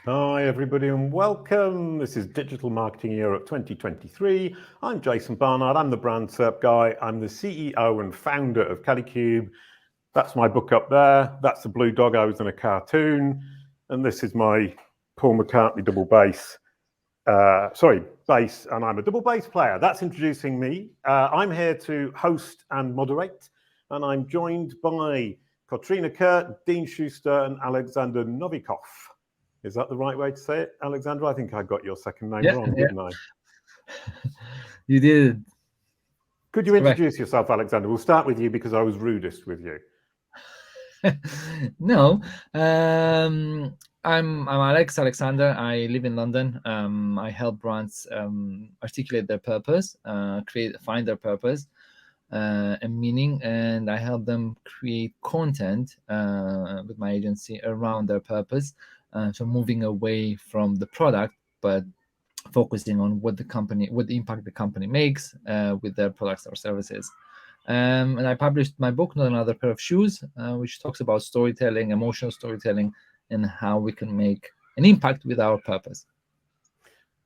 Hi, everybody, and welcome. This is Digital Marketing Europe 2023. I'm Jason Barnard. I'm the Brand SERP guy. I'm the CEO and founder of Kalicube. That's my book up there. That's the blue dog I was in a cartoon. And this is my Paul McCartney double bass. Bass, and I'm a double bass player. That's introducing me. I'm here to host and moderate, and I'm joined by Katrina Kurt, Dean Schuster, and Alexander Novikov. Is that the right way to say it, Alexander? I think I got your second name wrong, didn't I? You did. Could you introduce yourself, Alexander? We'll start with you because I was rudest with you. No, I'm Alexander. I live in London. I help brands articulate their purpose, find their purpose and meaning, and I help them create content with my agency around their purpose. So moving away from the product, but focusing on what the impact the company makes with their products or services. And I published my book, Not Another Pair of Shoes, which talks about storytelling, emotional storytelling, and how we can make an impact with our purpose.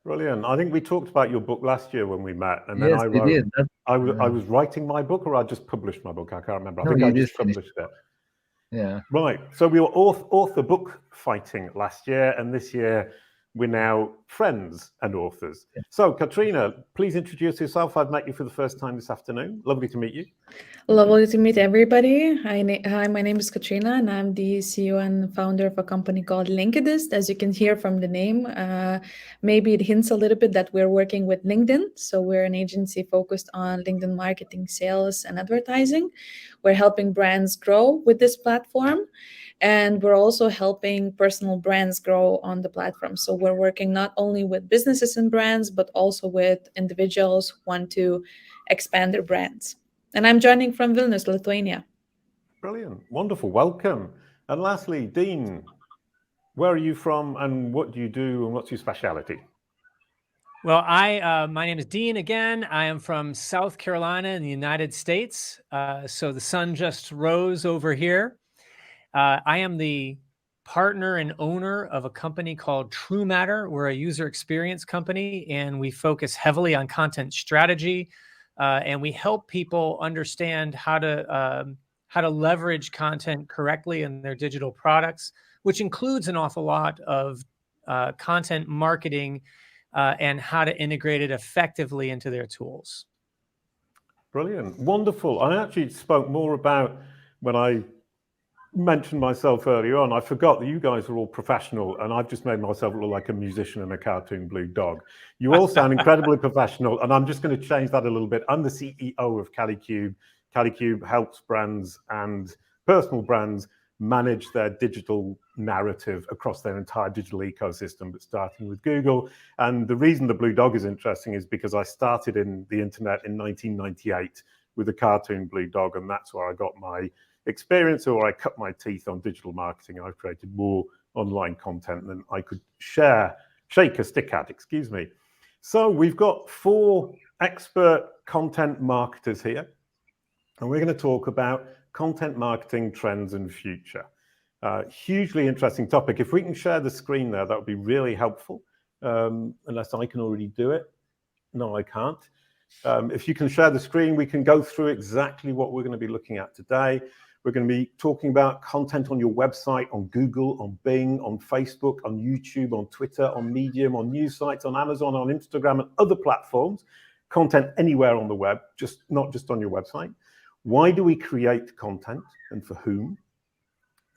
Brilliant. I think we talked about your book last year when we met, and then yes, I wrote. I was writing my book, or I just published my book. I can't remember. I think I just published it. Yeah. Right. So we were author book fighting last year, and this year we're now friends and authors. Yeah. So, Katrina, please introduce yourself. I've met you for the first time this afternoon. Lovely to meet you. Lovely to meet everybody. Hi, my name is Katrina, and I'm the CEO and founder of a company called Linkedist. As you can hear from the name, maybe it hints a little bit that we're working with LinkedIn. So we're an agency focused on LinkedIn marketing, sales, and advertising. We're helping brands grow with this platform. And we're also helping personal brands grow on the platform. So we're working not only with businesses and brands, but also with individuals who want to expand their brands. And I'm joining from Vilnius, Lithuania. Brilliant. Wonderful. Welcome. And lastly, Dean, where are you from and what do you do and what's your specialty? Well, my name is Dean again. I am from South Carolina in the United States. So the sun just rose over here. I am the partner and owner of a company called TrueMatter. We're a user experience company, and we focus heavily on content strategy. And we help people understand how to leverage content correctly in their digital products, which includes an awful lot of content marketing and how to integrate it effectively into their tools. Brilliant. Wonderful. I actually spoke more about when I mentioned myself earlier on. I forgot that you guys are all professional, and I've just made myself look like a musician and a cartoon blue dog. You all sound incredibly professional, and I'm just going to change that a little bit. I'm the CEO of Kalicube. Kalicube helps brands and personal brands manage their digital narrative across their entire digital ecosystem, but starting with Google. And the reason the blue dog is interesting is because I started in the internet in 1998 with a cartoon blue dog, and that's where I got my experience, or I cut my teeth on digital marketing. I've created more online content than I could shake a stick at, excuse me. So we've got 4 expert content marketers here, and we're going to talk about content marketing trends and future. Hugely interesting topic. If we can share the screen there, that would be really helpful, unless I can already do it. No, I can't. If you can share the screen, we can go through exactly what we're going to be looking at today. We're going to be talking about content on your website, on Google, on Bing, on Facebook, on YouTube, on Twitter, on Medium, on news sites, on Amazon, on Instagram, and other platforms. Content anywhere on the web, not just on your website. Why do we create content and for whom?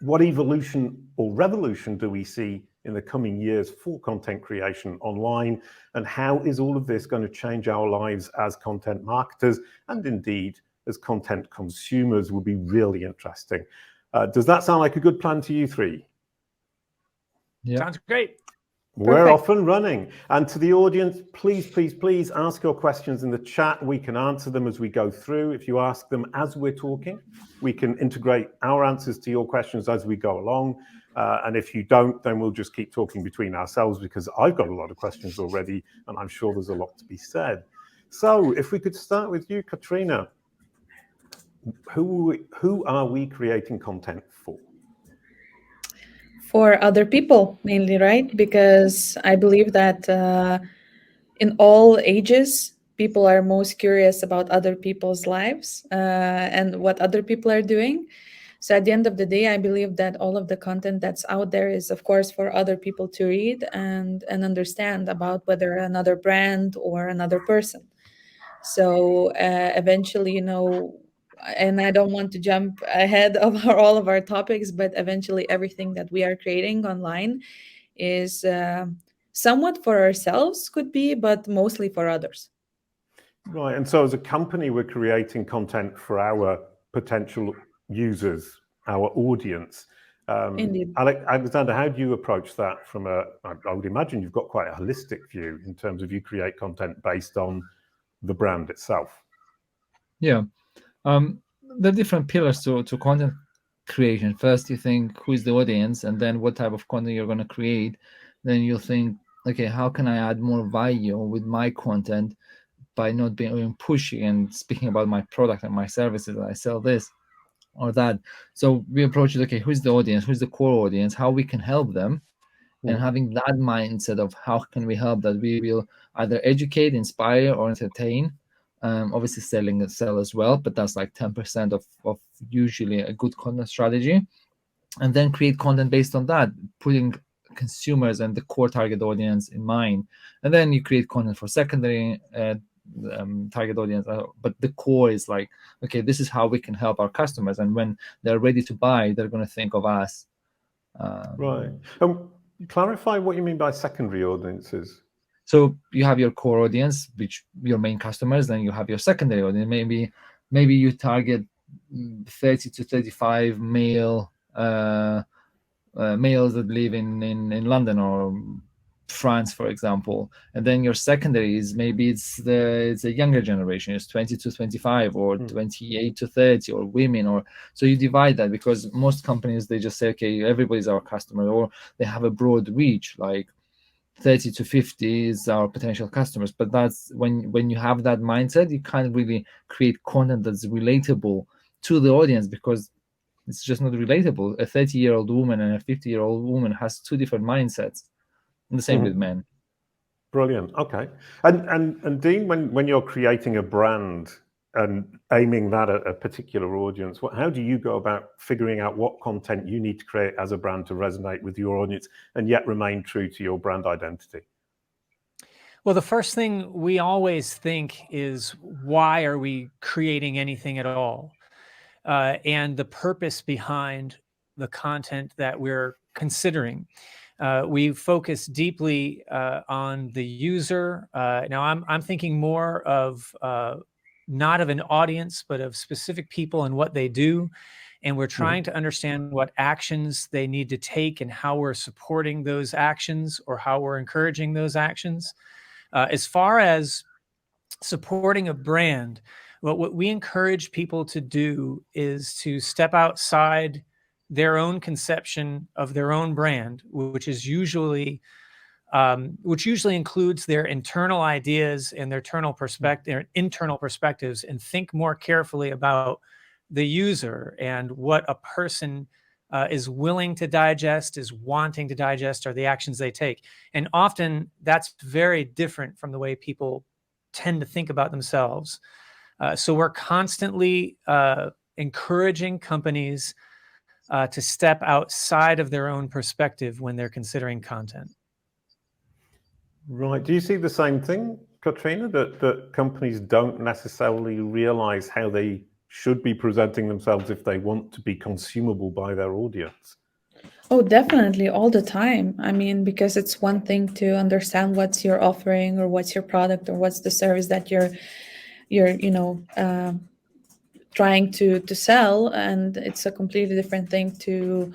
What evolution or revolution do we see in the coming years for content creation online? And how is all of this going to change our lives as content marketers and indeed as content consumers? Will be really interesting. Does that sound like a good plan to you 3? Yeah. Sounds great. We're off and running. And to the audience, please, please, please ask your questions in the chat. We can answer them as we go through. If you ask them as we're talking, we can integrate our answers to your questions as we go along. And if you don't, then we'll just keep talking between ourselves, because I've got a lot of questions already, and I'm sure there's a lot to be said. So if we could start with you, Katrina, who are we creating content for? For other people mainly, right? Because I believe that in all ages, people are most curious about other people's lives and what other people are doing. So at the end of the day, I believe that all of the content that's out there is, of course, for other people to read and understand about whether another brand or another person. So eventually, you know, and I don't want to jump ahead of all of our topics, but eventually, everything that we are creating online is somewhat for ourselves, could be, but mostly for others. Right. And so as a company, we're creating content for our potential users, our audience. Indeed. Alexander, how do you approach that from I would imagine you've got quite a holistic view in terms of you create content based on the brand itself. Yeah. The different pillars to content creation. First, you think who is the audience, and then what type of content you're going to create. Then you'll think, okay, how can I add more value with my content by not being pushy and speaking about my product and my services that I sell this or that. So we approach it, okay, who's the audience, who's the core audience, how we can help them, and having that mindset of how can we help, that we will either educate, inspire, or entertain. Obviously sell as well, but that's like 10% of usually a good content strategy. And then create content based on that, putting consumers and the core target audience in mind. And then you create content for secondary target audience, but the core is like, okay, this is how we can help our customers, and when they're ready to buy, they're going to think of us. Right. Clarify what you mean by secondary audiences. So you have your core audience, which your main customers, then you have your secondary audience. Maybe you target 30 to 35 males that live in London or France, for example, and then your secondary is maybe it's a younger generation, it's 20 to 25 or 28 to 30, or women, or so you divide that, because most companies, they just say, okay, everybody's our customer, or they have a broad reach, like 30 to 50 is our potential customers. But that's when you have that mindset, you can't really create content that's relatable to the audience, because it's just not relatable. A 30-year-old woman and a 50-year-old woman has two different mindsets. And the same with men. Brilliant. Okay. And Dean, when you're creating a brand and aiming that at a particular audience, how do you go about figuring out what content you need to create as a brand to resonate with your audience and yet remain true to your brand identity? Well, the first thing we always think is, why are we creating anything at all? And the purpose behind the content that we're considering. We focus deeply on the user. Now, I'm thinking more of not of an audience, but of specific people and what they do. And we're trying to understand what actions they need to take and how we're supporting those actions, or how we're encouraging those actions. As far as supporting a brand, what we encourage people to do is to step outside their own conception of their own brand, which usually includes their internal ideas and their internal perspectives, and think more carefully about the user and what a person is willing to digest, is wanting to digest, or the actions they take. And often that's very different from the way people tend to think about themselves. So we're constantly encouraging companies to step outside of their own perspective when they're considering content. Right. Do you see the same thing, Katrina, that companies don't necessarily realize how they should be presenting themselves if they want to be consumable by their audience? Oh, definitely, all the time. I mean, because it's one thing to understand what's your offering, or what's your product, or what's the service that you're trying to sell, and it's a completely different thing to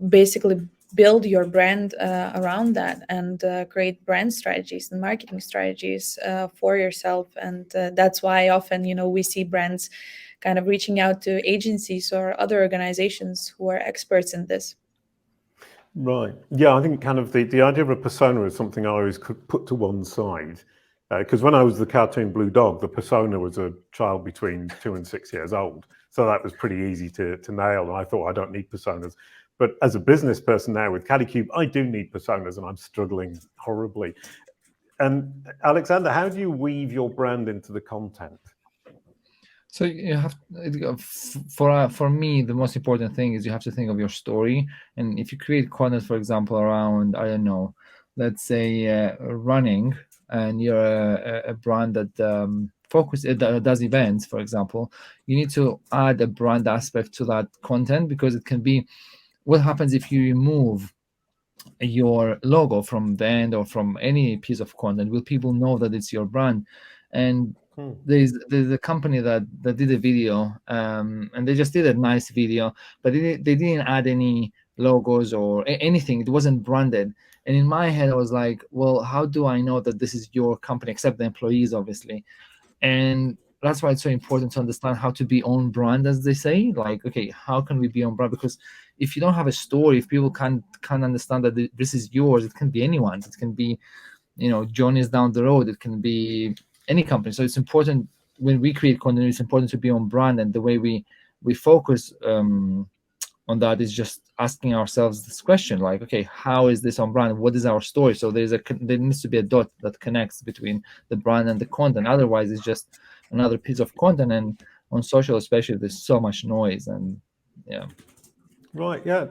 basically build your brand around that, and create brand strategies and marketing strategies for yourself. And that's why often, we see brands kind of reaching out to agencies or other organizations who are experts in this. Right. Yeah, I think kind of the idea of a persona is something I always could put to one side. Because when I was the cartoon Blue Dog, the persona was a child between 2 and 6 years old. So that was pretty easy to nail. And I thought, I don't need personas. But as a business person now with Kalicube, I do need personas, and I'm struggling horribly. And Alexander, how do you weave your brand into the content? So you have for me, the most important thing is you have to think of your story. And if you create content, for example, around, I don't know, let's say running, and you're a brand that does events, for example, you need to add a brand aspect to that content, because it can be, what happens if you remove your logo from the end or from any piece of content? Will people know that it's your brand? And there's a company that did a video, and they just did a nice video, but they didn't add any logos or anything. It wasn't branded. And in my head, I was like, well, how do I know that this is your company, except the employees, obviously? And that's why it's so important to understand how to be on brand, as they say. Like, okay, how can we be on brand? Because if you don't have a story, if people can't understand that this is yours, it can be anyone's. It can be, Johnny's down the road. It can be any company. So it's important when we create content, it's important to be on brand. And the way we focus on that is just asking ourselves this question, like, okay, how is this on brand? What is our story? So there needs to be a dot that connects between the brand and the content. Otherwise, it's just another piece of content. And on social, especially, there's so much noise. And yeah. Right. Yeah.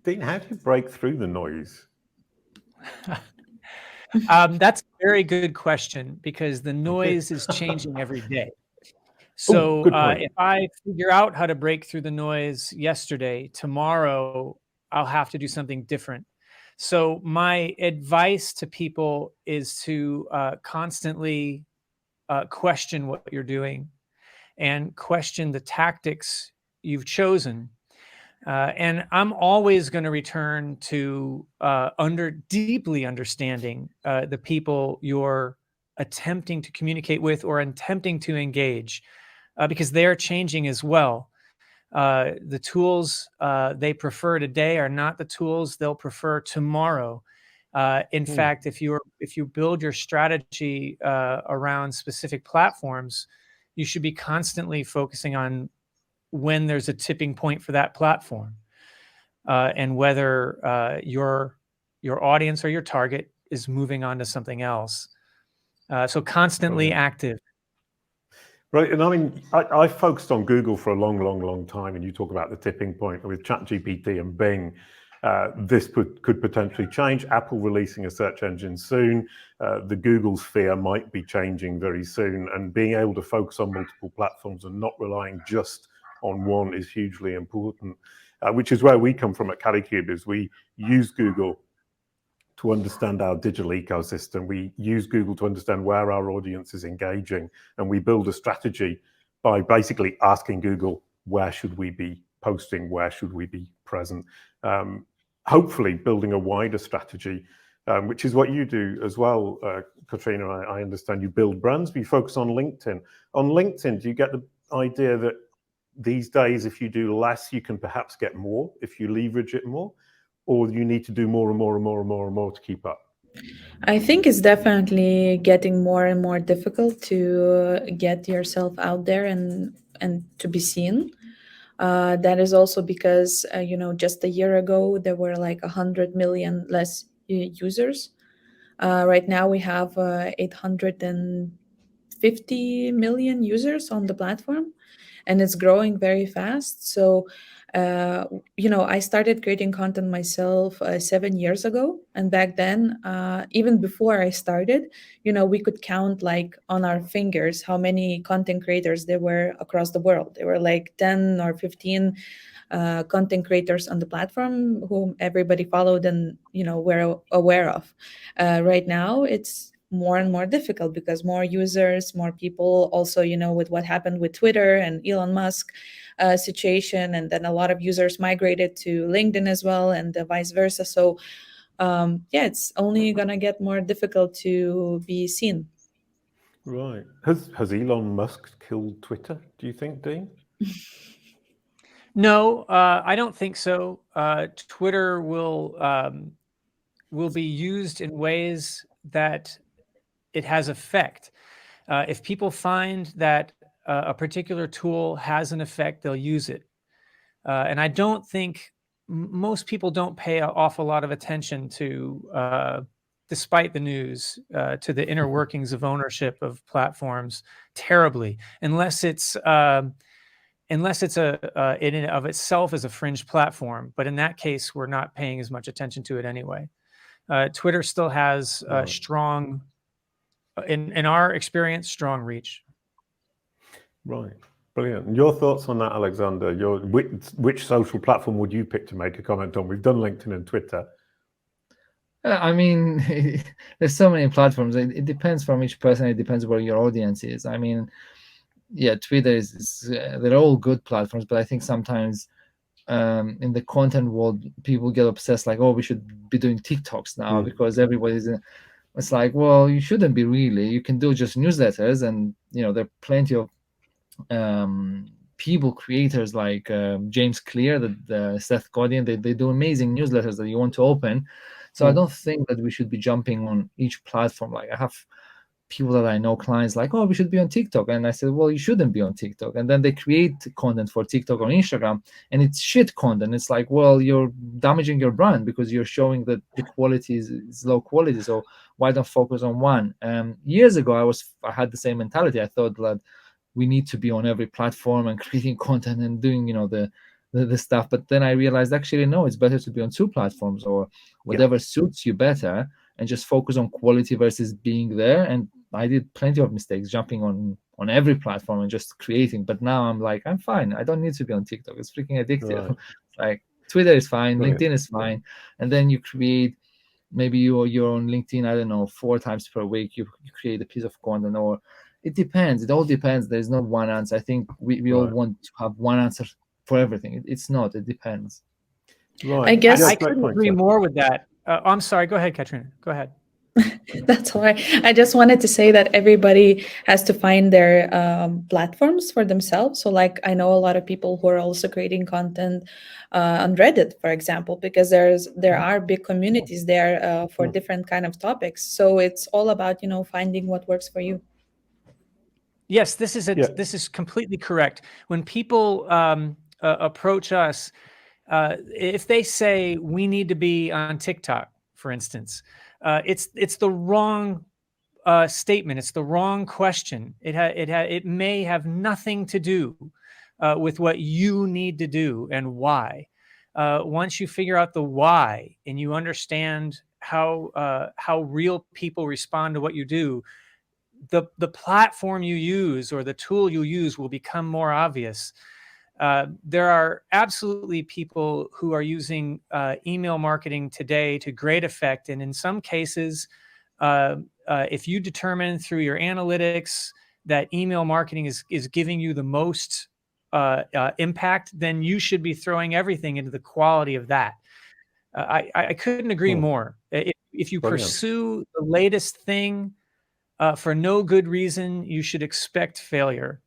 Dean, how do you break through the noise? That's a very good question, because the noise is changing every day. So if I figure out how to break through the noise yesterday, tomorrow I'll have to do something different. So my advice to people is to constantly question what you're doing and question the tactics you've chosen. And I'm always going to return to deeply understanding the people you're attempting to communicate with or attempting to engage, because they're changing as well. The tools they prefer today are not the tools they'll prefer tomorrow. In fact, if you build your strategy around specific platforms, you should be constantly focusing on when there's a tipping point for that platform, and whether your audience or your target is moving on to something else. So constantly active. Right. And I mean, I focused on Google for a long time, and you talk about the tipping point with ChatGPT and Bing. This could potentially change. Apple releasing a search engine soon. The Google sphere might be changing very soon, and being able to focus on multiple platforms and not relying just on one is hugely important, which is where we come from at Kalicube. Is we use Google to understand our digital ecosystem. We use Google to understand where our audience is engaging, and we build a strategy by basically asking Google, where should we be posting? Where should we be present? Hopefully building a wider strategy, which is what you do as well, Katrina. I understand you build brands, but you focus on LinkedIn. On LinkedIn, do you get the idea that these days, if you do less, you can perhaps get more if you leverage it more? Or you need to do more and more to keep up? I think it's definitely getting more and more difficult to get yourself out there and to be seen. That is also because just a year ago there were like 100 million less users. Right now we have 850 million users on the platform, and it's growing very fast. So I started creating content myself 7 years ago, and back then, even before I started, we could count like on our fingers how many content creators there were across the world. There were like 10 or 15 content creators on the platform whom everybody followed and were aware of. Right now it's more and more difficult because more users, more people, also with what happened with Twitter and Elon Musk situation, and then a lot of users migrated to LinkedIn as well, and vice versa. So it's only gonna get more difficult to be seen. Right. Has Elon Musk killed Twitter, do you think, Dean? No, I don't think so. Twitter will be used in ways that it has effect. If people find that a particular tool has an effect, they'll use it. And I don't think most people don't pay an awful lot of attention to, despite the news, to the inner workings of ownership of platforms terribly, unless it's in and of itself as a fringe platform. But in that case, we're not paying as much attention to it anyway. Twitter still has strong, in our experience, strong reach. Right. Brilliant. And your thoughts on that, Alexander? Which social platform would you pick to make a comment on? We've done LinkedIn and Twitter. I mean, there's so many platforms. It depends from each person. It depends where your audience is. I mean, yeah, Twitter is they're all good platforms, but I think sometimes in the content world, people get obsessed, like, oh, we should be doing TikToks now because everybody's. It's like, well, you shouldn't be really. You can do just newsletters, and there are plenty of people, creators like James Clear, the Seth Godin. They do amazing newsletters that you want to open. So I don't think that we should be jumping on each platform. Like, I have people that I know, clients, like, oh, we should be on TikTok. And I said, well, you shouldn't be on TikTok. And then they create content for TikTok or Instagram, and it's shit content. It's like, well, you're damaging your brand because you're showing that the quality is low quality. So why don't focus on one? Years ago, I had the same mentality. I thought that we need to be on every platform and creating content and doing, the stuff. But then I realized, actually, no, it's better to be on two platforms or whatever suits you better, and just focus on quality versus being there. And I did plenty of mistakes jumping on every platform and just creating. But now I'm like, I'm fine. I don't need to be on TikTok. It's freaking addictive. Right. Like, Twitter is fine. Brilliant. LinkedIn is fine. And then you create, maybe you're on LinkedIn, I don't know, 4 times per week. You create a piece of content, or it depends. It all depends. There's not one answer. I think we all want to have one answer for everything. It's not. It depends. Right. I guess I couldn't agree more with that. I'm sorry. Go ahead, Katrina. Go ahead. That's why I just wanted to say that everybody has to find their platforms for themselves. So, like, I know a lot of people who are also creating content on Reddit, for example, because there are big communities there for different kind of topics. So it's all about finding what works for you. Yes, this is completely correct. When people approach us, if they say we need to be on TikTok, for instance, it's the wrong statement. It's the wrong question. It may have nothing to do with what you need to do and why. Once you figure out the why and you understand how real people respond to what you do, the platform you use or the tool you use will become more obvious. There are absolutely people who are using email marketing today to great effect. And in some cases, if you determine through your analytics that email marketing is giving you the most impact, then you should be throwing everything into the quality of that. I couldn't agree more. If you pursue the latest thing for no good reason, you should expect failure.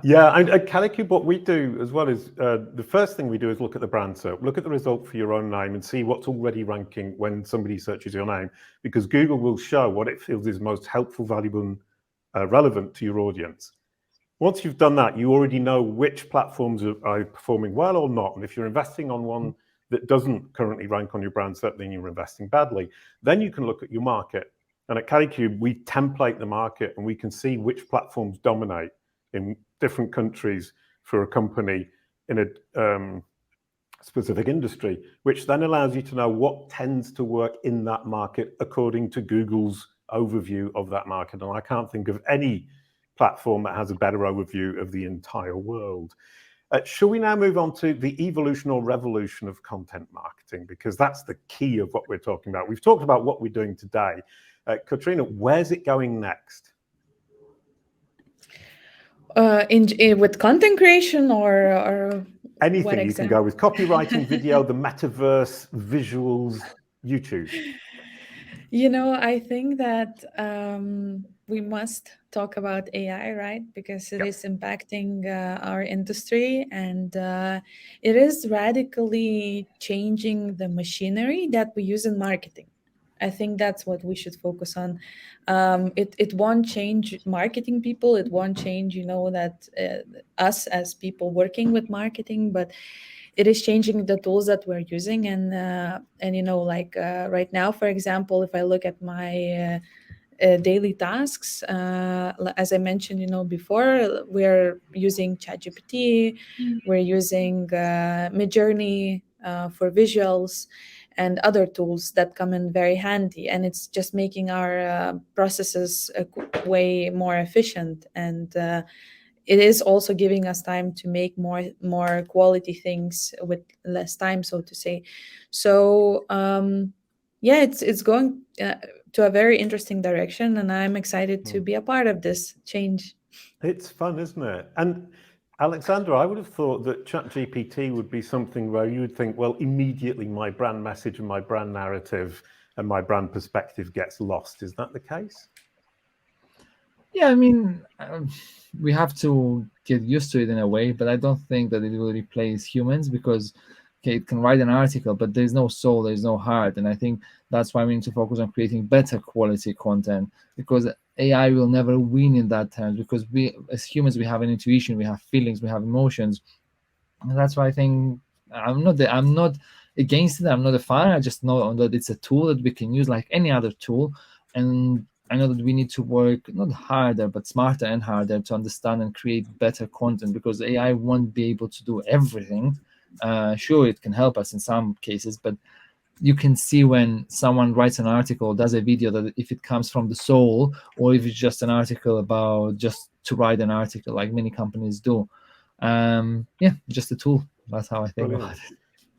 Yeah, and at Kalicube, what we do as well is the first thing we do is look at the brand SERP, look at the result for your own name and see what's already ranking when somebody searches your name, because Google will show what it feels is most helpful, valuable, and relevant to your audience. Once you've done that, you already know which platforms are performing well or not. And if you're investing on one that doesn't currently rank on your brand SERP, then you're investing badly. Then you can look at your market. And at Kalicube, we template the market and we can see which platforms dominate in different countries for a company in a specific industry, which then allows you to know what tends to work in that market according to Google's overview of that market. And I can't think of any platform that has a better overview of the entire world. Shall we now move on to the evolution or revolution of content marketing? Because that's the key of what we're talking about. We've talked about what we're doing today. Katrina, where's it going next? With content creation or anything. You can go with copywriting, video, the metaverse, visuals, YouTube. I think that we must talk about AI, right? Because it is impacting our industry, and it is radically changing the machinery that we use in marketing. I think that's what we should focus on. It won't change marketing people. It won't change, that us as people working with marketing, but it is changing the tools that we're using, and like right now, for example, if I look at my daily tasks, as I mentioned, before, we're using ChatGPT, we're using Midjourney for visuals, and other tools that come in very handy, and it's just making our processes way more efficient, and it is also giving us time to make more quality things with less time, so to say. So yeah, it's going to a very interesting direction, and I'm excited to be a part of this change. It's fun, isn't it? And Alexandra, I would have thought that ChatGPT would be something where you would think, well, immediately my brand message and my brand narrative and my brand perspective gets lost. Is that the case? Yeah, I mean, we have to get used to it in a way, but I don't think that it will replace humans, because okay, it can write an article, but there's no soul, there's no heart, and I think that's why we need to focus on creating better quality content, because AI will never win in that terms, because we as humans, we have an intuition, we have feelings, we have emotions, and that's why I think I'm not against it, I'm not a fan. I just know that it's a tool that we can use like any other tool, and I know that we need to work not harder, but smarter and harder to understand and create better content, because AI won't be able to do everything. Sure, it can help us in some cases, but you can see when someone writes an article, does a video, that if it comes from the soul, or if it's just an article about just to write an article, like many companies do. Yeah, just a tool. That's how I think about it.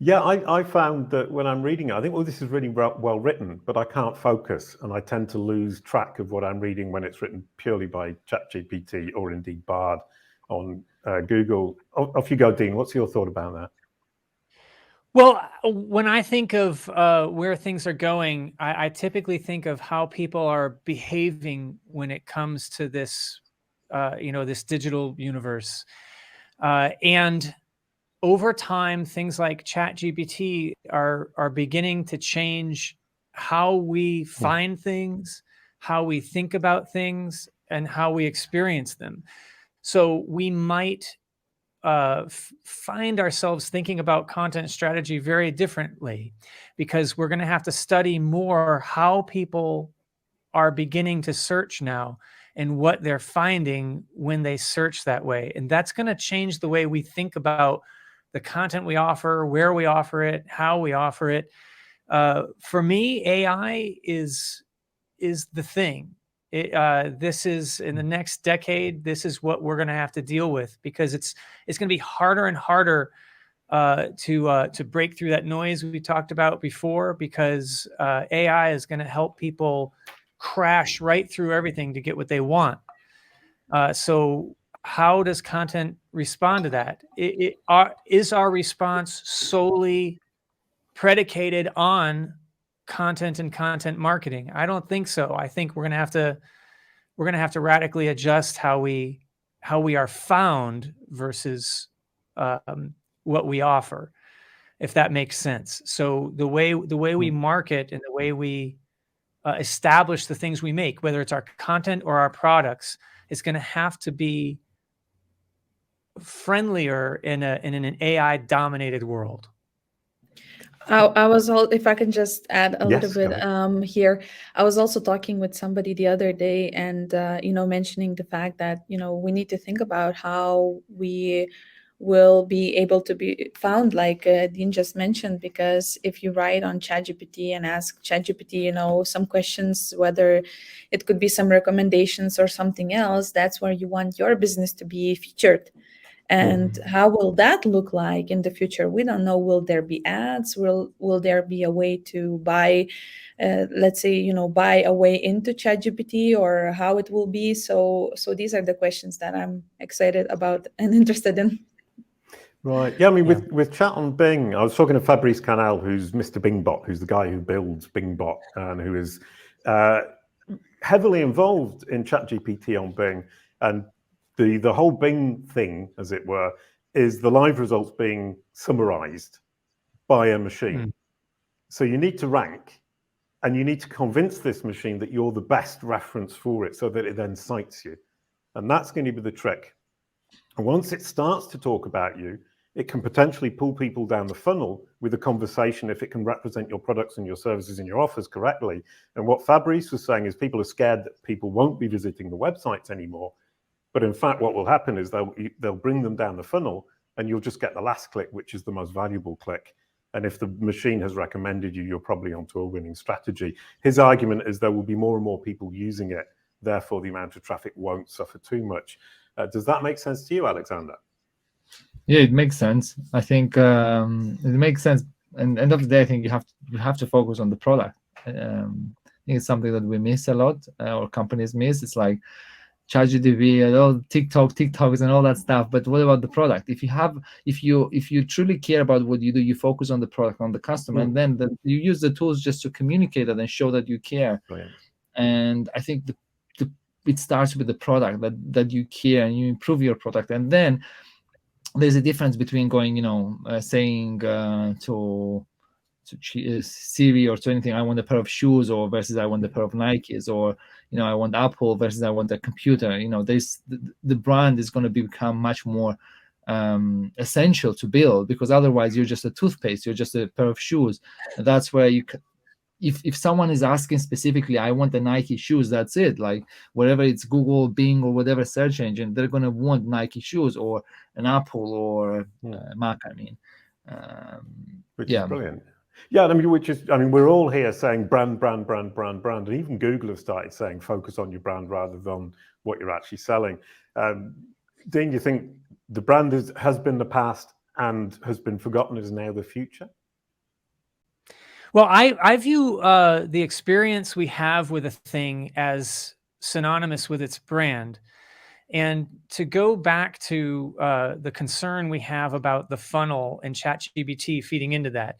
Yeah, I found that when I'm reading it, I think, well, this is really well written, but I can't focus, and I tend to lose track of what I'm reading when it's written purely by ChatGPT or indeed Bard on Google. Off you go, Dean. What's your thought about that? Well, when I think of where things are going, I typically think of how people are behaving when it comes to this, this digital universe, and over time, things like ChatGPT are beginning to change how we find things, how we think about things, and how we experience them. So we might find ourselves thinking about content strategy very differently, because we're going to have to study more how people are beginning to search now and what they're finding when they search that way. And that's going to change the way we think about the content we offer, where we offer it, how we offer it. For me, AI is the thing. This is, in the next decade, this is what we're going to have to deal with, because it's going to be harder and harder to break through that noise we talked about before, because AI is going to help people crash right through everything to get what they want. So how does content respond to that? Is our response solely predicated on content and content marketing? I don't think so. I think we're going to have to radically adjust how we are found versus what we offer, if that makes sense. So the way we market and the way we establish the things we make, whether it's our content or our products, is going to have to be friendlier in an AI dominated world. If I can just add a Yes, little bit here, I was also talking with somebody the other day, and mentioning the fact that we need to think about how we will be able to be found, like Dean just mentioned, because if you write on ChatGPT and ask ChatGPT, some questions, whether it could be some recommendations or something else, that's where you want your business to be featured. And how will that look like in the future? We don't know. Will there be ads? Will there be a way to buy, let's say, buy a way into ChatGPT, or how it will be? So these are the questions that I'm excited about and interested in. Right. Yeah, I mean, with chat on Bing, I was talking to Fabrice Canel, who's Mr. Bingbot, who's the guy who builds Bingbot and who is heavily involved in ChatGPT on Bing. And the whole Bing thing, as it were, is the live results being summarized by a machine. So you need to rank, and you need to convince this machine that you're the best reference for it, so that it then cites you. And that's going to be the trick. And once it starts to talk about you, it can potentially pull people down the funnel with a conversation if it can represent your products and your services and your offers correctly. And what Fabrice was saying is people are scared that people won't be visiting the websites anymore. But in fact, what will happen is they'll bring them down the funnel, and you'll just get the last click, which is the most valuable click. And if the machine has recommended you, you're probably onto a winning strategy. His argument is there will be more and more people using it, therefore the amount of traffic won't suffer too much. Does that make sense to you, Alexander? Yeah, it makes sense. I think it makes sense. And end of the day, I think you have to focus on the product. I think it's something that we miss a lot, or companies miss. It's like ChatGPT and all TikToks and all that stuff. But what about the product? If you truly care about what you do, you focus on the product, on the customer, and then you use the tools just to communicate that and show that you care. Brilliant. And I think it starts with the product, that you care, and you improve your product. And then there's a difference between going, saying to Siri or to anything, I want a pair of shoes, or versus I want a pair of Nikes, or I want Apple versus I want a computer. There's the brand is going to become much more essential to build, because otherwise you're just a toothpaste, you're just a pair of shoes. And that's where if someone is asking specifically, I want the Nike shoes, that's it. Like wherever it's Google, Bing, or whatever search engine, they're going to want Nike shoes or an Apple or Mac. Which is brilliant. Yeah, we're all here saying brand, and even Google have started saying focus on your brand rather than what you're actually selling. Dean, you think the brand has been the past and has been forgotten, is now the future? Well, I view the experience we have with a thing as synonymous with its brand. And to go back to the concern we have about the funnel and ChatGPT feeding into that,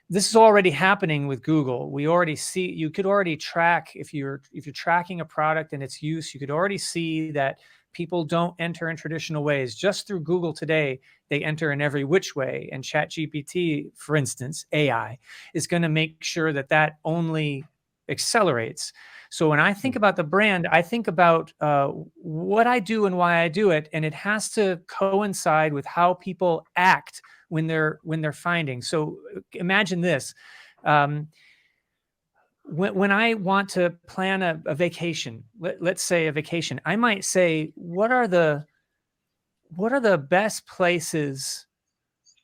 this is already happening with Google. We already see, you could already track, if you're tracking a product and its use, you could already see that people don't enter in traditional ways. Just through Google today, they enter in every which way. And ChatGPT, for instance, AI, is going to make sure that only accelerates. So when I think about the brand, I think about what I do and why I do it, and it has to coincide with how people act when they're finding. So imagine this. When I want to plan a vacation, let's say a vacation, I might say, what are the best places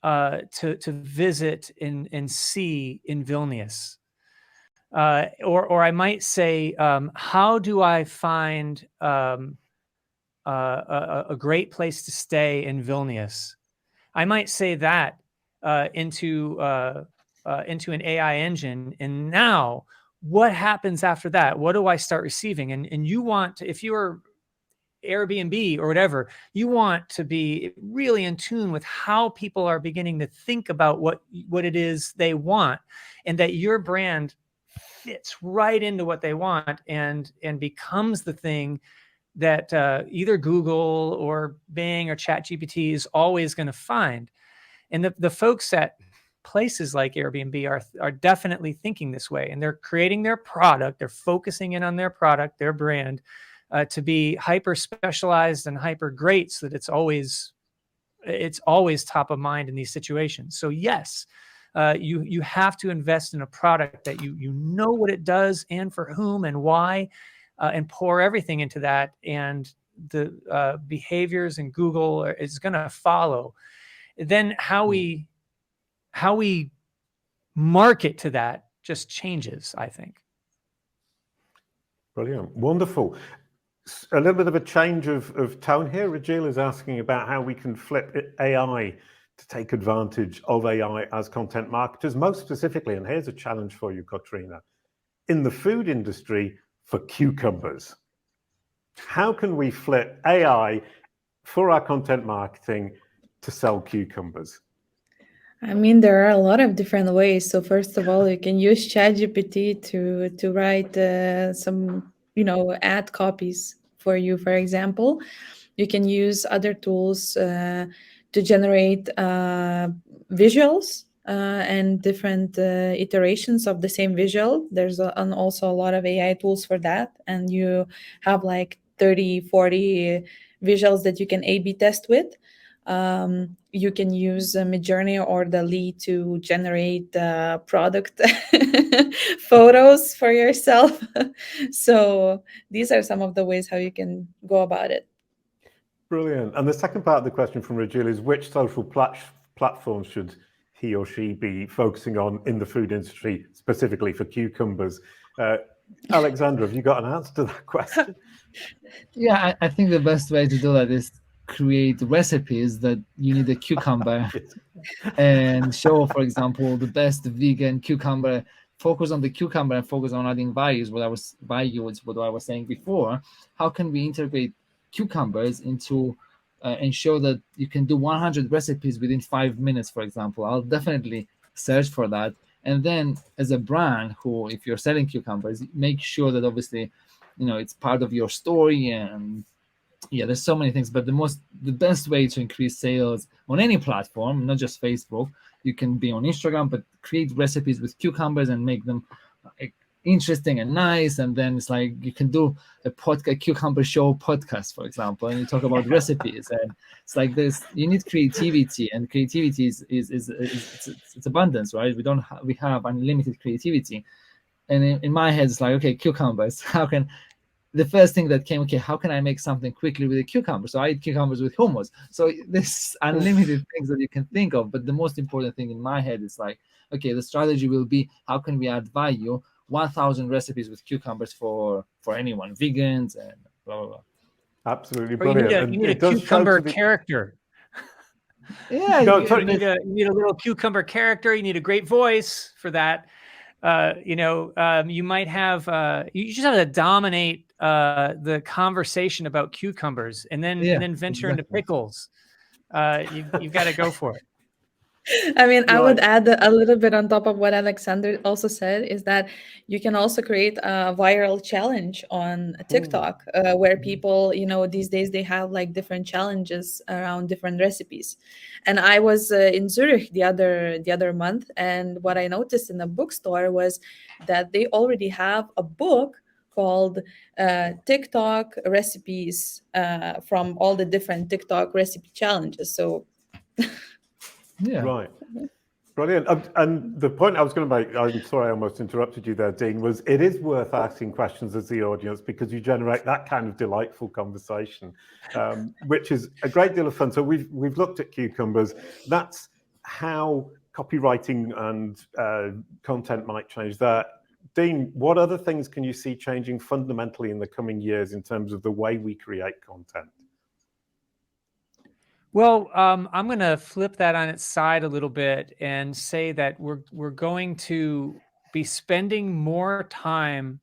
to visit and see in Vilnius? Or I might say, how do I find a great place to stay in Vilnius? I might say that into an AI engine, and now what happens after that? What do I start receiving? And you want to, if you're Airbnb or whatever, you want to be really in tune with how people are beginning to think about what it is they want, and that your brand fits right into what they want and becomes the thing that either Google or Bing or ChatGPT is always going to find. And the folks at places like Airbnb are definitely thinking this way, and they're creating their product. They're focusing in on their product, their brand, to be hyper specialized and hyper great, so that it's always top of mind in these situations. So yes, you have to invest in a product that you know what it does and for whom and why, and pour everything into that. And the behaviors in Google is going to follow. Then how we market to that just changes, I think. Brilliant. Wonderful. A little bit of a change of tone here. Rajil is asking about how we can flip AI to take advantage of AI as content marketers, most specifically, and here's a challenge for you, Katrina, in the food industry for cucumbers. How can we flip AI for our content marketing to sell cucumbers? I mean, there are a lot of different ways. So first of all, you can use ChatGPT to write some, ad copies for you. For example, you can use other tools to generate visuals and different iterations of the same visual. There's also a lot of AI tools for that, and you have like 30, 40 visuals that you can A/B test with. You can use Midjourney or Dall-E to generate product photos for yourself. So these are some of the ways how you can go about it. Brilliant. And the second part of the question from Rajil is, which social platforms should he or she be focusing on in the food industry, specifically for cucumbers? Alexandra, have you got an answer to that question? Yeah, I think the best way to do that is create recipes that you need a cucumber and show, for example, the best vegan cucumber. Focus on the cucumber and focus on adding values. What I was saying before. How can we integrate cucumbers into and show that you can do 100 recipes within 5 minutes, for example? I'll definitely search for that. And then, as a brand, who, if you're selling cucumbers, make sure that obviously, it's part of your story. And yeah, there's so many things, but the best way to increase sales on any platform, not just Facebook, you can be on Instagram, but create recipes with cucumbers and make them interesting and nice. And then it's like you can do a cucumber show podcast, for example, and you talk about recipes. And it's like this. You need creativity, and creativity is it's abundance, right? We have unlimited creativity. And in my head, it's like, okay, cucumbers. The first thing that came, okay, how can I make something quickly with a cucumber? So I eat cucumbers with hummus. So there's unlimited things that you can think of. But the most important thing in my head is like, okay, the strategy will be, how can we add value? 1,000 recipes with cucumbers for anyone, vegans and blah, blah, blah. Absolutely Or brilliant. you need a cucumber character. Yeah, you need a little cucumber character. You need a great voice for that. You might have you just have to dominate the conversation about cucumbers, and then venture into pickles. You've got to go for it. I mean, I would add a little bit on top of what Alexander also said, is that you can also create a viral challenge on TikTok, where people, these days they have like different challenges around different recipes. And I was in Zurich the other month, and what I noticed in the bookstore was that they already have a book called TikTok recipes from all the different TikTok recipe challenges. So yeah. Right. Brilliant. And the point I was going to make, I'm sorry I almost interrupted you there, Dean, was it is worth asking questions as the audience, because you generate that kind of delightful conversation, which is a great deal of fun. So we've looked at cucumbers. That's how copywriting and content might change that. Dean, what other things can you see changing fundamentally in the coming years in terms of the way we create content? Well, I'm going to flip that on its side a little bit and say that we're going to be spending more time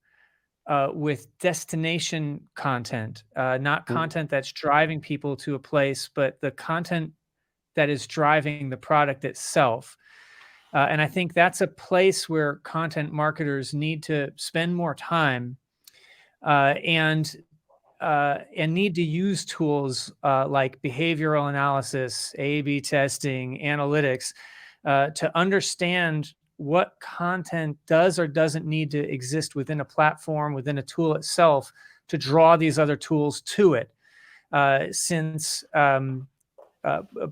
with destination content, not content that's driving people to a place, but the content that is driving the product itself. And I think that's a place where content marketers need to spend more time and need to use tools like behavioral analysis, A/B testing, analytics, to understand what content does or doesn't need to exist within a platform, within a tool itself, to draw these other tools to it. Since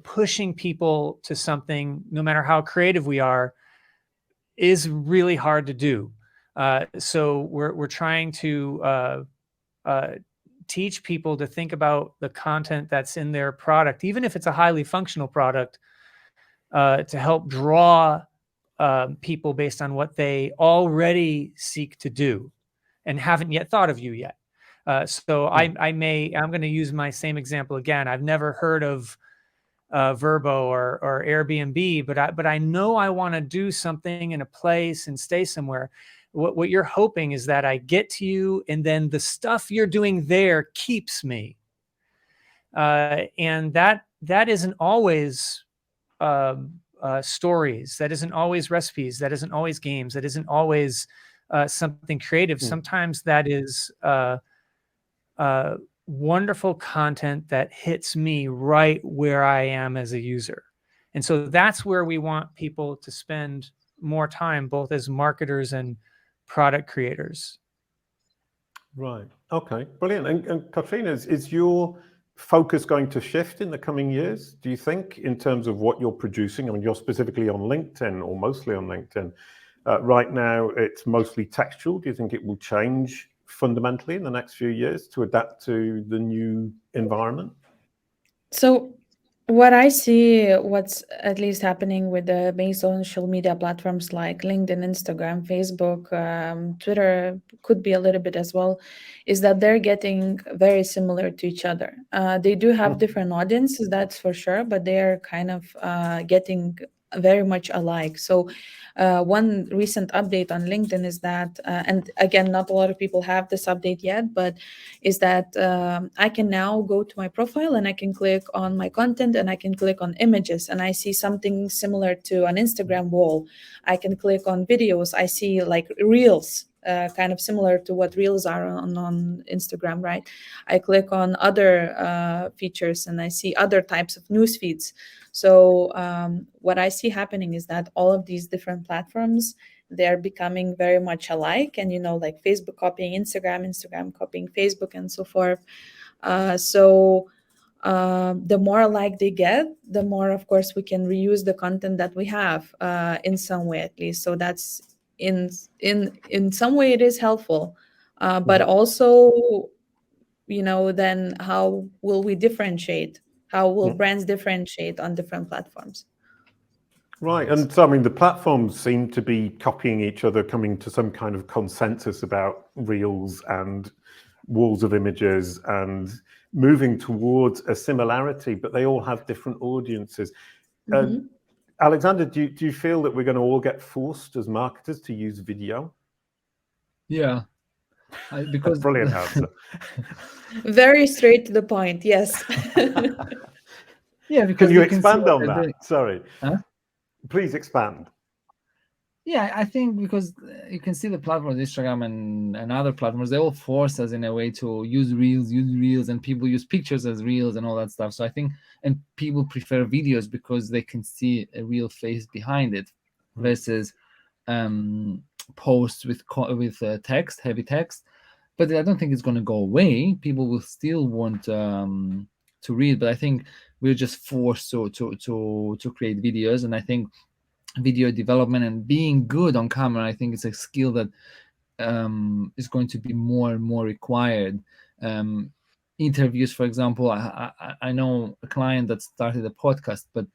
pushing people to something, no matter how creative we are, is really hard to do. So we're trying to teach people to think about the content that's in their product, even if it's a highly functional product, to help draw people based on what they already seek to do and haven't yet thought of you yet. So I'm going to use my same example again. I've never heard of Vrbo or Airbnb, but I know I want to do something in a place and stay somewhere. What you're hoping is that I get to you, and then the stuff you're doing there keeps me. And that isn't always stories. That isn't always recipes. That isn't always games. That isn't always something creative. Sometimes that is wonderful content that hits me right where I am as a user. And so that's where we want people to spend more time, both as marketers and product creators. Right. Okay. Brilliant. And Katrina, is your focus going to shift in the coming years, do you think, in terms of what you're producing? I mean, you're specifically on LinkedIn, or mostly on LinkedIn. Right now, it's mostly textual. Do you think it will change fundamentally in the next few years to adapt to the new environment? So what I see, what's at least happening with the main social media platforms like LinkedIn, Instagram, Facebook, Twitter, could be a little bit as well, is that they're getting very similar to each other. They do have different audiences, that's for sure, but they're kind of getting very much alike. So one recent update on LinkedIn is that, and again, not a lot of people have this update yet, but is that I can now go to my profile and I can click on my content and I can click on images and I see something similar to an Instagram wall. I can click on videos. I see like reels, kind of similar to what reels are on Instagram, right? I click on other features and I see other types of news feeds. So what I see happening is that all of these different platforms, they're becoming very much alike, and like Facebook copying Instagram, Instagram copying Facebook, and so forth. So the more alike they get, the more, of course, we can reuse the content that we have in some way, at least. So that's in some way it is helpful, but also, then how will we differentiate? How will brands differentiate on different platforms? Right. And so, I mean, the platforms seem to be copying each other, coming to some kind of consensus about reels and walls of images and moving towards a similarity, but they all have different audiences. Alexander, do you feel that we're going to all get forced as marketers to use video? Yeah. Because brilliant answer. Very straight to the point. Yes. Yeah, because can you expand on that? Sorry. Huh? Please expand. Yeah, I think because you can see the platforms, Instagram and other platforms, they all force us in a way to use reels, and people use pictures as reels and all that stuff. So I think, and people prefer videos because they can see a real face behind it versus posts with text, heavy text. But I don't think it's going to go away. People will still want to read, but I think we're just forced to create videos. And I think video development and being good on camera, I think it's a skill that is going to be more and more required. Interviews, for example, I know a client that started a podcast, but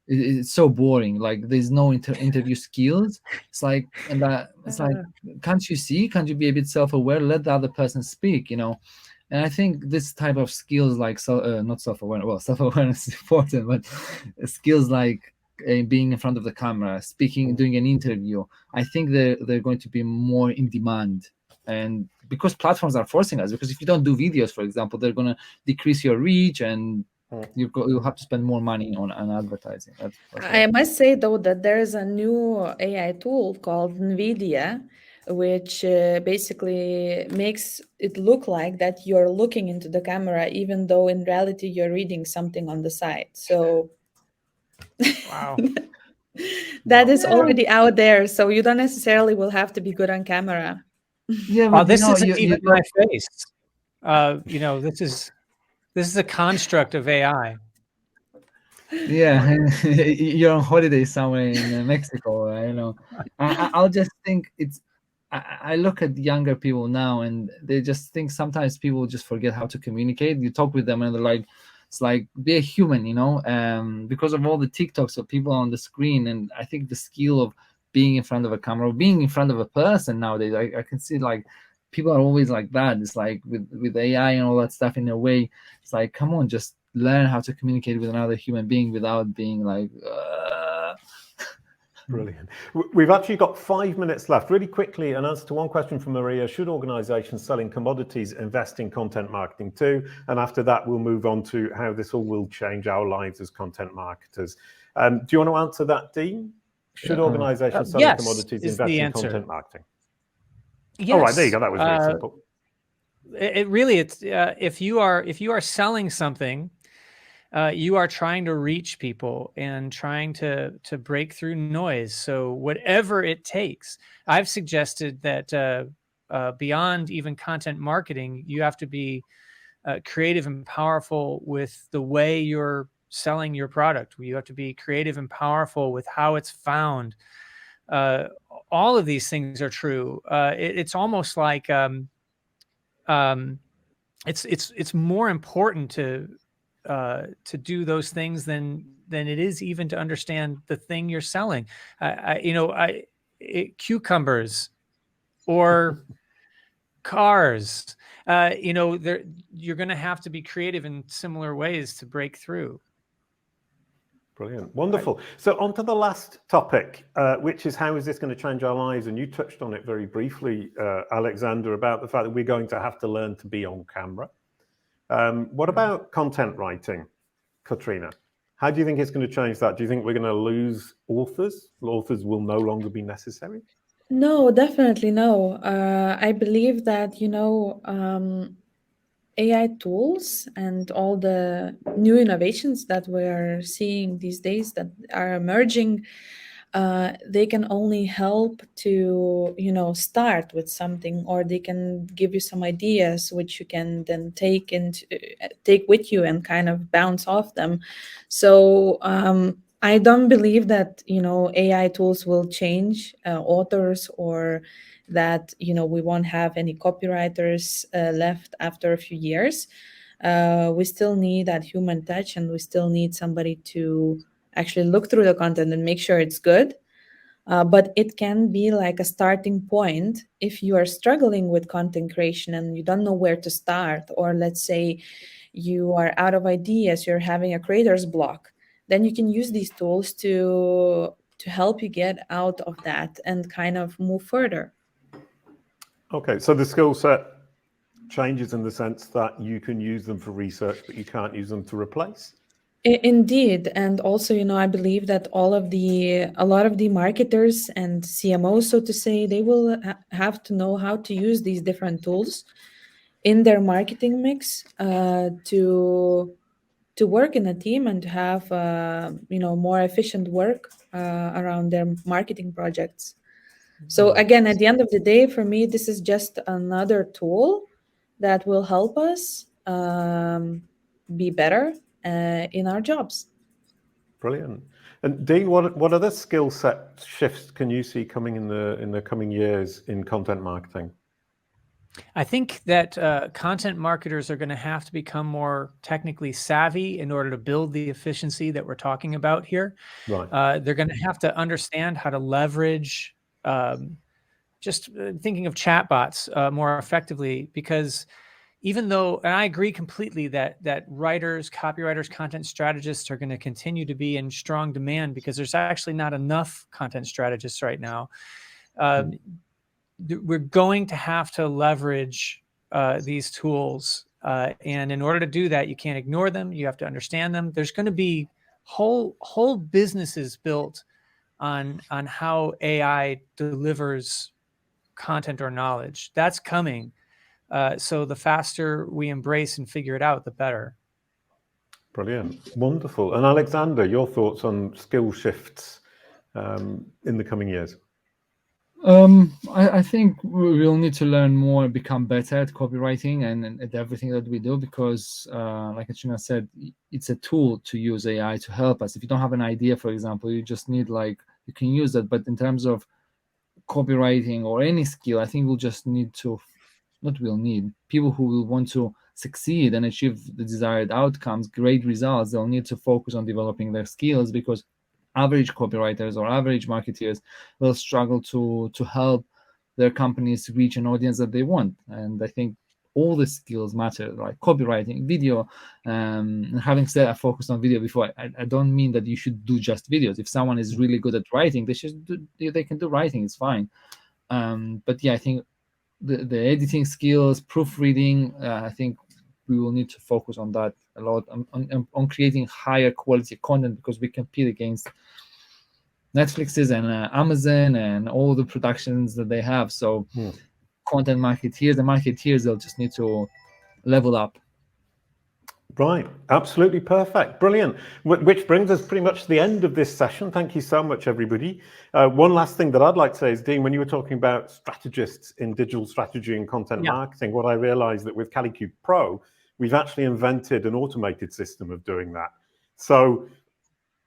it's so boring. Like there's no interview skills. It's like, can't you be a bit self-aware? Let the other person speak, And I think this type of skills, like not self-awareness. Well, self-awareness is important, but skills like being in front of the camera, speaking, doing an interview, I think they're going to be more in demand. And because platforms are forcing us, because if you don't do videos, for example, they're going to decrease your reach, and you'll have to spend more money on advertising. I must say, though, that there is a new AI tool called NVIDIA, which basically makes it look like that you're looking into the camera, even though in reality you're reading something on the side. So wow. That is already out there. So you don't necessarily will have to be good on camera. Yeah, but this isn't even my face. This is a construct of AI. Yeah, you're on holiday somewhere in Mexico. I'll just think I look at younger people now, and they just think sometimes people just forget how to communicate. You talk with them, and they're like, it's like, be a human, because of all the TikToks of people on the screen. And I think the skill of being in front of a camera, being in front of a person nowadays, I can see like people are always like that. It's like with AI and all that stuff, in a way, it's like, come on, just learn how to communicate with another human being without being like Brilliant. We've actually got 5 minutes left. Really quickly, an answer to one question from Maria: should organizations selling commodities invest in content marketing too? And after that, we'll move on to how this all will change our lives as content marketers. Do you want to answer that, Dean? Should organizations selling commodities invest in content marketing? Yes. All right, there you go. That was very simple. It's if you are selling something, you are trying to reach people and trying to break through noise. So whatever it takes, I've suggested that beyond even content marketing, you have to be creative and powerful with the way you're selling your product. You have to be creative and powerful with how it's found. All of these things are true. It's almost like it's more important to do those things than it is even to understand the thing you're selling. Cucumbers or cars. You're going to have to be creative in similar ways to break through. Brilliant. Wonderful. So on to the last topic, which is how is this going to change our lives? And you touched on it very briefly, Alexander, about the fact that we're going to have to learn to be on camera. What about content writing, Katrina? How do you think it's going to change that? Do you think we're going to lose authors? Authors will no longer be necessary? No, definitely no. I believe that, AI tools and all the new innovations that we're seeing these days that are emerging, they can only help to, start with something, or they can give you some ideas which you can then take with you and kind of bounce off them. So I don't believe that, AI tools will change authors, or that, we won't have any copywriters left after a few years. We still need that human touch, and we still need somebody to actually look through the content and make sure it's good. But it can be like a starting point if you are struggling with content creation and you don't know where to start, or let's say you are out of ideas, you're having a creator's block, then you can use these tools to help you get out of that and kind of move further. Okay, so the skill set changes in the sense that you can use them for research, but you can't use them to replace. Indeed. And also, I believe that a lot of the marketers and CMOs, so to say, they will have to know how to use these different tools in their marketing mix to work in a team and to have more efficient work around their marketing projects. So again, at the end of the day, for me, this is just another tool that will help us be better in our jobs. Brilliant. And Dee, what other skill set shifts can you see coming in the coming years in content marketing? I think that content marketers are going to have to become more technically savvy in order to build the efficiency that we're talking about here. Right. They're going to have to understand how to leverage, just thinking of chatbots more effectively, because even though, and I agree completely that writers, copywriters, content strategists are going to continue to be in strong demand because there's actually not enough content strategists right now. We're going to have to leverage these tools. And in order to do that, you can't ignore them. You have to understand them. There's going to be whole businesses built on how AI delivers content or knowledge. That's coming. So the faster we embrace and figure it out, the better. Brilliant. Wonderful. And Alexander, your thoughts on skill shifts in the coming years? I think we'll need to learn more and become better at copywriting and at everything that we do, because like Katrina said, it's a tool to use AI to help us. If you don't have an idea, for example, you just need you can use that. But in terms of copywriting or any skill, I think we'll just need people who will want to succeed and achieve the desired outcomes, great results. They'll need to focus on developing their skills, because average copywriters or average marketeers will struggle to help their companies reach an audience that they want. And I think all the skills matter, like copywriting, video. Having said I focused on video before, I don't mean that you should do just videos. If someone is really good at writing, they can do writing, it's fine. But yeah, I think the editing skills, proofreading, I think we will need to focus on that a lot, on creating higher quality content, because we compete against Netflixes and Amazon and all the productions that they have. So content marketeers, they'll just need to level up. Right, absolutely perfect, brilliant. Which brings us pretty much to the end of this session. Thank you so much, everybody. One last thing that I'd like to say is, Dean, when you were talking about strategists in digital strategy and content marketing, what I realized that with Kalicube Pro, we've actually invented an automated system of doing that. So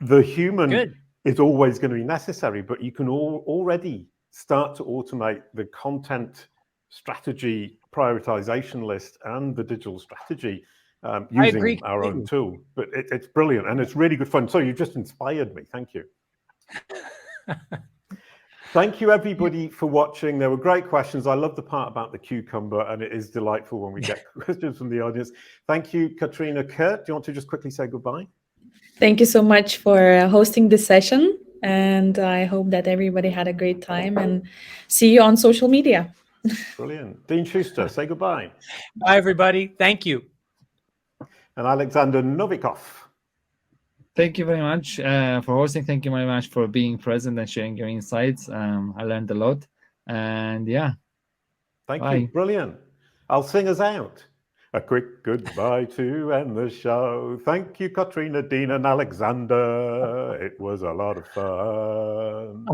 the human Good. is always going to be necessary, but you can already start to automate the content strategy prioritization list and the digital strategy using our own tool. But it's brilliant and it's really good fun. So you just inspired me. Thank you. Thank you, everybody, for watching. There were great questions. I love the part about the cucumber, and it is delightful when we get questions from the audience. Thank you, Katrina. Kurt, do you want to just quickly say goodbye? Thank you so much for hosting this session. And I hope that everybody had a great time, and see you on social media. Brilliant. Dean Schuster, say goodbye. Bye, everybody. Thank you. And Alexander Novikov. Thank you very much for hosting. Thank you very much for being present and sharing your insights. I learned a lot. And yeah. Thank Bye. you. Brilliant. I'll sing us out. A quick goodbye to end the show. Thank you, Katrina, Dean, and Alexander. It was a lot of fun.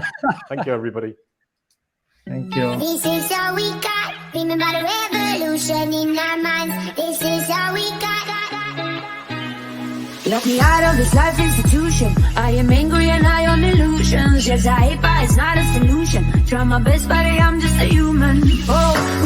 Thank you, everybody. Thank you. This is all we got. Remember the revolution in our minds. This is all we got. Lock me out of this life institution. I am angry and high on illusions. Yes, I hate, but it's not a solution. Try my best, but I'm just a human. Oh.